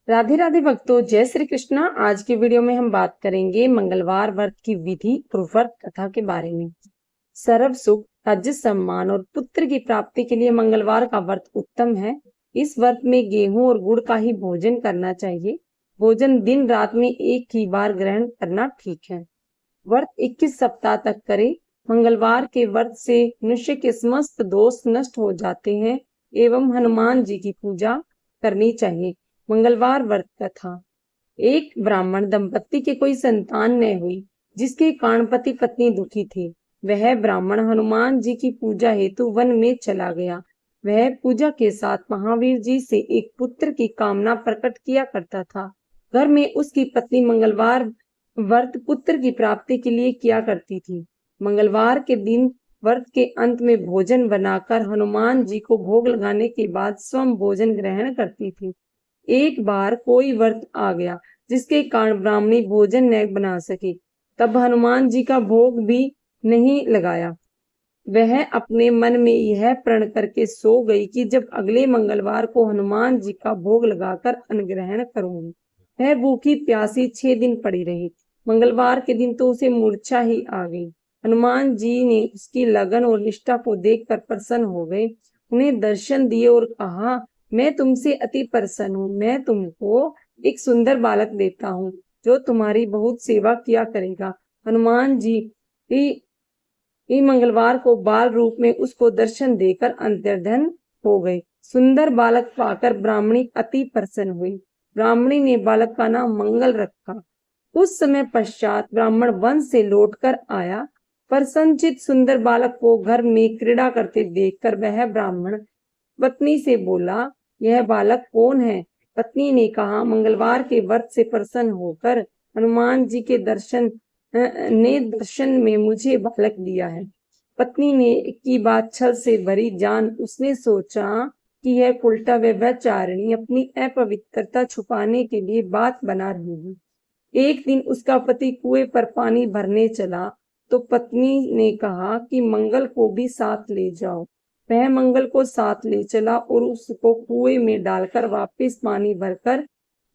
राधे राधे भक्तों, जय श्री कृष्णा। आज के वीडियो में हम बात करेंगे मंगलवार व्रत की विधि और व्रत कथा के बारे में। सर्व सुख, राज्य सम्मान और पुत्र की प्राप्ति के लिए मंगलवार का व्रत उत्तम है। इस व्रत में गेहूं और गुड़ का ही भोजन करना चाहिए। भोजन दिन रात में एक ही बार ग्रहण करना ठीक है। व्रत 21 सप्ताह तक करें। मंगलवार के व्रत से मनुष्य के समस्त दोष नष्ट हो जाते हैं एवं हनुमान जी की पूजा करनी चाहिए। मंगलवार व्रत कथा। एक ब्राह्मण दंपत्ति के कोई संतान न हुई, जिसके कारण पति पत्नी दुखी थे। वह ब्राह्मण हनुमान जी की पूजा हेतु वन में चला गया। वह पूजा के साथ महावीर जी से एक पुत्र की कामना प्रकट किया करता था। घर में उसकी पत्नी मंगलवार व्रत पुत्र की प्राप्ति के लिए किया करती थी। मंगलवार के दिन व्रत के अंत में भोजन बनाकर हनुमान जी को भोग लगाने के बाद स्वयं भोजन ग्रहण करती थी। एक बार कोई व्रत आ गया जिसके कारण ब्राह्मणी भोजन न बना सकी। तब हनुमान जी का भोग भी नहीं लगाया। वह अपने मन में यह प्रण करके सो गई कि जब अगले मंगलवार को हनुमान जी का भोग लगाकर अन्न ग्रहण करूंगी। वह भूखी प्यासी 6 दिन पड़ी रही। मंगलवार के दिन तो उसे मूर्छा ही आ गई। हनुमान जी ने उसकी लगन और निष्ठा को देखकर प्रसन्न हो गए। उन्हें दर्शन दिए और कहा, मैं तुमसे अति प्रसन्न हूँ। मैं तुमको एक सुंदर बालक देता हूँ जो तुम्हारी बहुत सेवा किया करेगा। हनुमान जी मंगलवार को बाल रूप में उसको दर्शन देकर अंतर्ध्यान हो गए। सुंदर बालक पाकर ब्राह्मणी अति प्रसन्न हुई। ब्राह्मणी ने बालक का नाम मंगल रखा। कुछ समय पश्चात ब्राह्मण वन से लौटकर आया। प्रसन्नचित्त सुंदर बालक को घर में क्रीड़ा करते देखकर वह ब्राह्मण पत्नी से बोला, यह बालक कौन है? पत्नी ने कहा, मंगलवार के व्रत से प्रसन्न होकर हनुमान जी के दर्शन में मुझे बालक दिया है। पत्नी ने की बात छल से भरी जान उसने सोचा कि यह उल्टा व्यभिचारिणी अपनी अपवित्रता छुपाने के लिए बात बना रही है। एक दिन उसका पति कुएं पर पानी भरने चला तो पत्नी ने कहा कि मंगल को भी साथ ले जाओ। वह मंगल को साथ ले चला और उसको कुएं में डालकर वापस पानी भरकर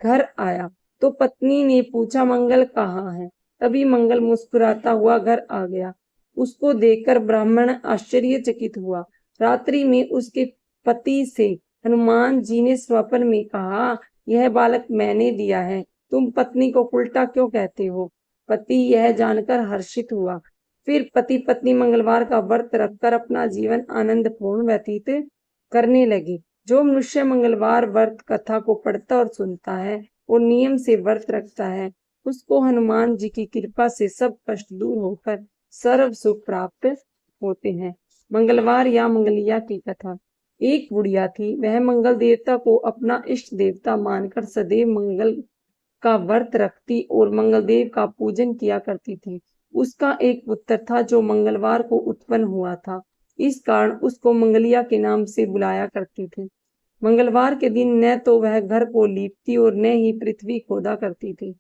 घर आया तो पत्नी ने पूछा, मंगल कहाँ है? तभी मंगल मुस्कुराता हुआ घर आ गया। उसको देखकर ब्राह्मण आश्चर्यचकित हुआ। रात्रि में उसके पति से हनुमान जी ने स्वप्न में कहा, यह बालक मैंने दिया है, तुम पत्नी को उल्टा क्यों कहते हो? पति यह जानकर हर्षित हुआ। फिर पति पत्नी मंगलवार का व्रत रखकर अपना जीवन आनंद पूर्ण व्यतीत करने लगे। जो मनुष्य मंगलवार व्रत कथा को पढ़ता और सुनता है और नियम से व्रत रखता है, उसको हनुमान जी की कृपा से सब कष्ट दूर होकर सर्व सुख प्राप्त होते हैं। मंगलवार या मंगलिया की कथा। एक बुढ़िया थी। वह मंगल देवता को अपना इष्ट देवता मानकर सदैव मंगल का व्रत रखती और मंगलदेव का पूजन किया करती थी। उसका एक पुत्र था जो मंगलवार को उत्पन्न हुआ था। इस कारण उसको मंगलिया के नाम से बुलाया करती थी। मंगलवार के दिन न तो वह घर को लीपती और न ही पृथ्वी खोदा करती थी।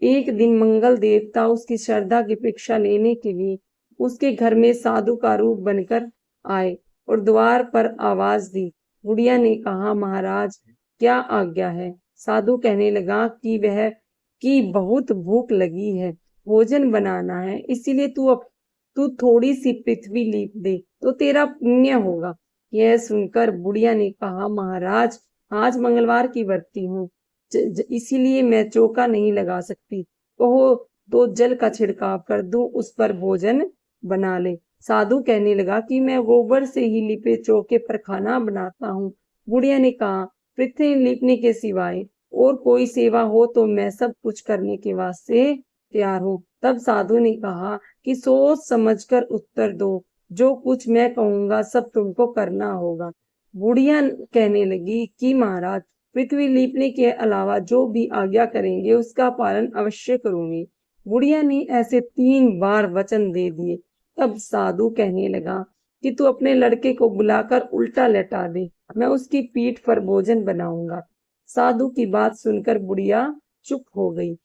एक दिन मंगल देवता उसकी श्रद्धा की परीक्षा लेने के लिए उसके घर में साधु का रूप बनकर आए और द्वार पर आवाज दी। बुढ़िया ने कहा, महाराज क्या आज्ञा है? साधु कहने लगा कि वह की बहुत भूख लगी है, भोजन बनाना है, इसीलिए तू थोड़ी सी पृथ्वी लीप दे तो तेरा पुण्य होगा। यह सुनकर बुढ़िया ने कहा, महाराज आज मंगलवार की व्रती हूँ, इसीलिए मैं चौका नहीं लगा सकती। कहो तो जल का छिड़काव कर दूं, उस पर भोजन बना ले। साधु कहने लगा कि मैं गोबर से ही लिपे चौके पर खाना बनाता हूँ। बुढ़िया ने कहा, पृथ्वी लिपने के सिवाय और कोई सेवा हो तो मैं सब कुछ करने के वास्ते तैयार हूँ। तब साधु ने कहा कि सोच समझकर उत्तर दो, जो कुछ मैं कहूंगा सब तुमको करना होगा। बुढ़िया कहने लगी कि महाराज पृथ्वी लीपने के अलावा जो भी आज्ञा करेंगे उसका पालन अवश्य करूंगी। बुढ़िया ने ऐसे 3 बार वचन दे दिए। तब साधु कहने लगा कि तू अपने लड़के को बुलाकर उल्टा लेटा दे, मैं उसकी पीठ पर भोजन बनाऊंगा। साधु की बात सुनकर बुढ़िया चुप हो गई।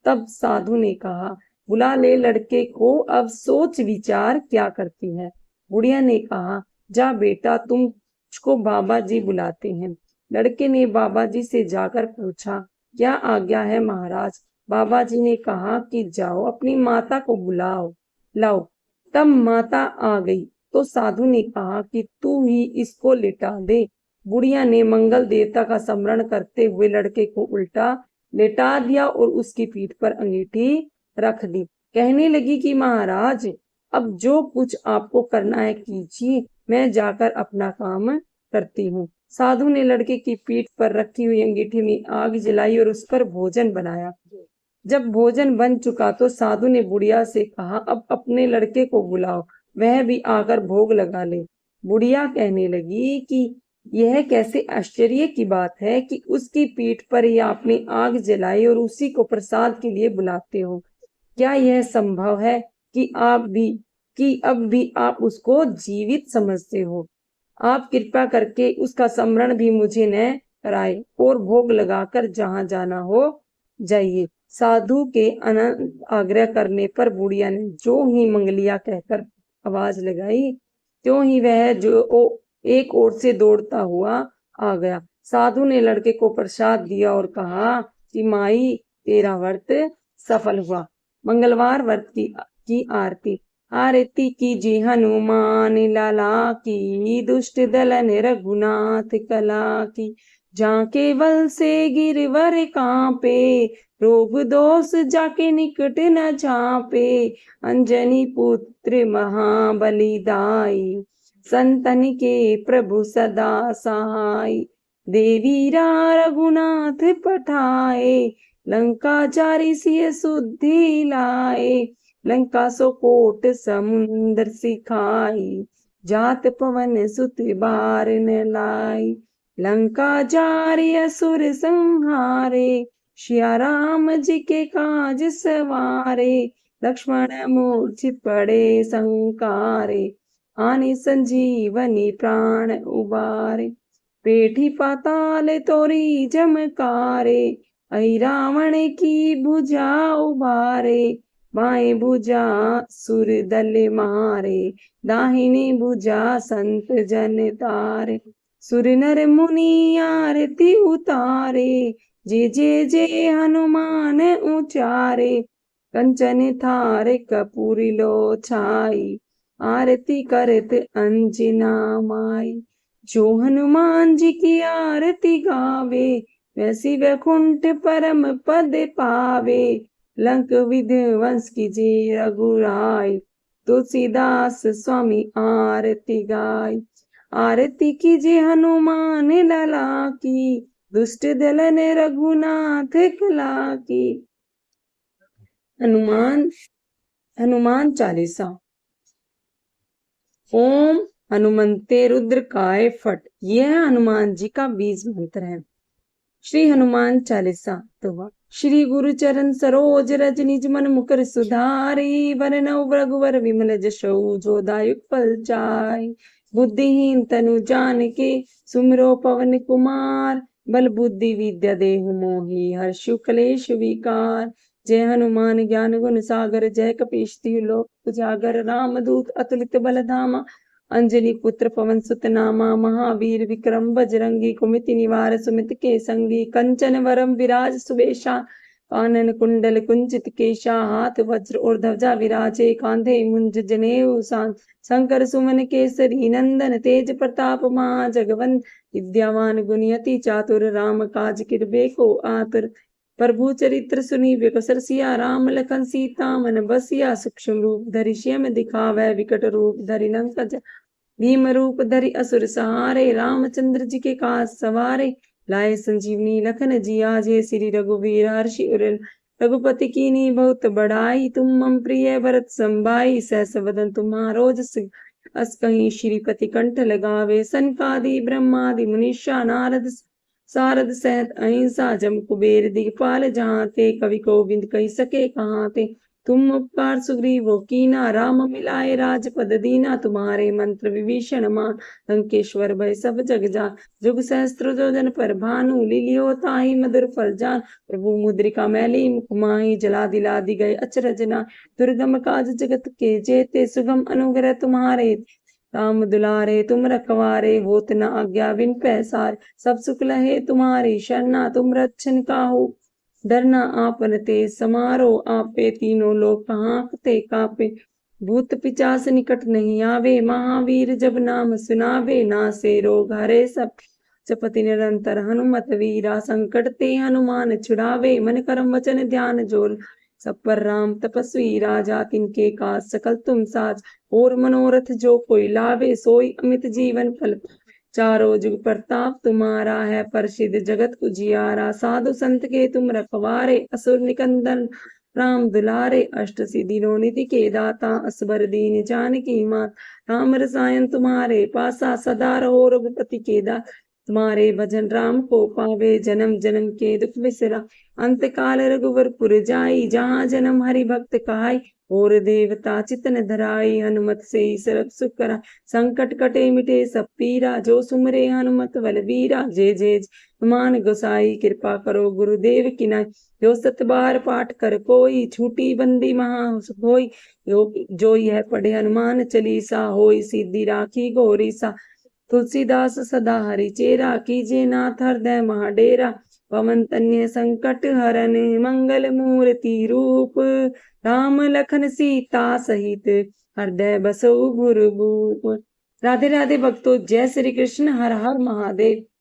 तब साधु ने कहा, बुला ले लड़के को, अब सोच विचार क्या करती है? बुढ़िया ने कहा, जा बेटा, तुमको बाबा जी बुलाते हैं। लड़के ने बाबा जी से जाकर पूछा, क्या आज्ञा है महाराज। बाबा जी ने कहा कि जाओ अपनी माता को बुलाओ लाओ। तब माता आ गई तो साधु ने कहा कि तू ही इसको लिटा दे। बुढ़िया ने मंगल देवता का स्मरण करते हुए लड़के को उल्टा लेटा दिया और उसकी पीठ पर अंगीठी रख दी। कहने लगी कि महाराज अब जो कुछ आपको करना है कीजिए, मैं जाकर अपना काम करती हूँ। साधु ने लड़के की पीठ पर रखी हुई अंगीठी में आग जलाई और उस पर भोजन बनाया। जब भोजन बन चुका तो साधु ने बुढ़िया से कहा अब अपने लड़के को बुलाओ, वह भी आकर भोग लगा ले। बुढ़िया कहने लगी कि यह कैसे आश्चर्य की बात है कि उसकी पीठ पर ही आपने आग जलाई और उसी को प्रसाद के लिए बुलाते हो। क्या यह संभव है कि अब भी आप उसको जीवित समझते हो। आप कृपा करके उसका स्मरण भी मुझे न कराए और भोग लगाकर जहां जाना हो जाइए। साधु के अनंत आग्रह करने पर बुढ़िया ने जो ही मंगलिया कहकर आवाज लगाई त्यों ही वह एक ओर से दौड़ता हुआ आ गया। साधु ने लड़के को प्रसाद दिया और कहा कि माई तेरा व्रत सफल हुआ। मंगलवार व्रत की आरती। आरती कीजिए हनुमान लाला की, दुष्ट दलन रघुनाथ कला की। जहाँ केवल से गिरवर कांपे, रोग दोष जाके निकट न झांपे। अंजनी पुत्र महाबली दाई, संतन के प्रभु सदा सहाय। देवीरा रघुनाथ पठाए, लंका जारी सिय सुद्धि लाए। लंका सो कोट समुंदर सिखाई, जात पवन सुत बार न लाई। लंका जारी असुर संहारे, सिया राम जी के काज सवारे। लक्ष्मण मूर्छित पड़े संकारे, आने संजीवनी प्राण उबारे। पेठी पाताल तोरी जमकारे, ऐ रावण की भुजा उबारे। बाएं भुजा सुर दल मारे, दाहिनी भुजा संत जन तारे। सुर नर मुनि आरती उतारे, जे जे जे हनुमान उचारे। कंचन थार कपूर लो छाई, आरती करत अंजना माई। जो हनुमान जी की आरती गावे, वैसी वैकुंठ परम पद पावे। लंक विध्वंस कीजिए रघुराई, तुलसीदास स्वामी आरती गाय। आरती कीजिए हनुमान लला की, दुष्ट दलन रघुनाथ कला की। हनुमान चालीसा। ओम हनुमंते रुद्र काय फट, यह हनुमान जी का बीज मंत्र है। श्री हनुमान चालीसा। तो श्री गुरु चरण सरोज रज निज मन मुकर सुधारी, वरनौ रघुवर विमल जशौ जो दायुक फल चाय। बुद्धिहीन तनु जान के सुमिरो पवन कुमार, बल बुद्धि विद्या देहु मोहि हर्षु कलेश विकार। जय हनुमान ज्ञान गुण सागर, जय कपीश तिहु लोक उजागर। रामदूत अतुलित बल धामा, अंजनी पुत्र पवन सुत नामा। महावीर विक्रम बजरंगी, कुमति निवार सुमित के संगी। कंचन वरम विराज सुबेशा, कानन कुंडल कुंचित केशा। हाथ वज्र और ध्वजा विराजे, कांधे मुंज जनेऊ सान। शंकर सुमन केसरी नंदन, तेज प्रताप महाजगवंत। विद्यावान गुणयति चातुर, राम काज किरबे को आतुर। प्रभु चरित्र सुनीबे को सरसिया, राम लखन सीता मन बसिया। सूक्ष्म रूप धरि श्याम दिखावै, विकट रूप धरि लंका भीम रूप धरि असुर सहारे। रामचंद्र जी के काज सवारे, लाए संजीवनी लखन जियाजे। श्री रघुवीर हर्षि उर रघुपति कीन्ही बहुत बड़ाई। तुम मम प्रिय भरत संभाई, सहस वदन तुम्हारो जस अस कहीं। श्रीपति कंठ लगावे, सनकादि ब्रह्मादि मुनीषा। नारद सारद सहत अहिंसा, जम कुबेर दिगपाल जहाते। कवि कोविंद कही सके कहाते, तुम उपकार सुग्रीवो कीना। राम मिलाए राजपद दीना, तुम्हारे मंत्र विभीषण मान। लंकेश्वर भय सब जग जान, जुग सहस्त्र जोजन पर भानु। लीलियो ताहि मधुर फल जान, प्रभु मुद्रिका मैली मुख माहि। जला दिलादि गए अचरज नाहि, दुर्गम काज जगत के जेते। सुगम अनुग्रह तुम्हारे, राम दुलारे तुम रखवारे। होत न आज्ञा बिन पैसार, सब सुख लहे तुम्हारी शरणा। तुम रक्षण काहू डरना आपन ते समारो आपे, तीनों लोग कांपते कांपे। भूत पिचास निकट नहीं आवे, महावीर जब नाम सुनावे, नासे रोग हरे सब जपति निरंतर हनुमत वीरा। संकट ते हनुमान छुड़ावे, मन कर्म वचन ध्यान जोर। सब पर राम तपस्वी राजा, तिनके काज सकल तुम साज। और मनोरथ जो कोई लावे, सोई अमित जीवन फल। चारों जुग प्रताप तुम्हारा है, प्रसिद्ध जगत उजियारा। साधु संत के तुम रखवारे, असुर निकंदन राम दुलारे। अष्ट सिद्धि नो निधि के दाता, असबर दीन जानकी मात। राम रसायन तुम्हारे पासा, सदा रहो रघुपति के दास। तुम्हारे भजन राम को पावे, जन्म जन्म के दुख बिसरा। अंत काल रघुवर पुर जाई, जहाँ जन्म हरि भक्त कहाई। और देवता चितन धराई, हनुमत से सर्व सुख करा। संकट कटे मिटे सब पीरा, जो सुमरे हनुमत बलवीरा। जय जय हनुमान गोसाई, कृपा करो गुरुदेव की नाई। जो सत बार पाठ कर कोई, छूटी बंदी महा होई। जो यह पढ़े हनुमान चालीसा, होई सीधी राखी गौरी सा। तुलसीदास सदा हरि चेरा, कीजे नाथ हृदय महाडेरा। पवन तन्य संकट हरन, मंगल मूर्ति रूप। राम लखन सीता सहित, हृदय बसो गुरु भूप। राधे राधे भक्तों, जय श्री कृष्ण, हर हर महादेव।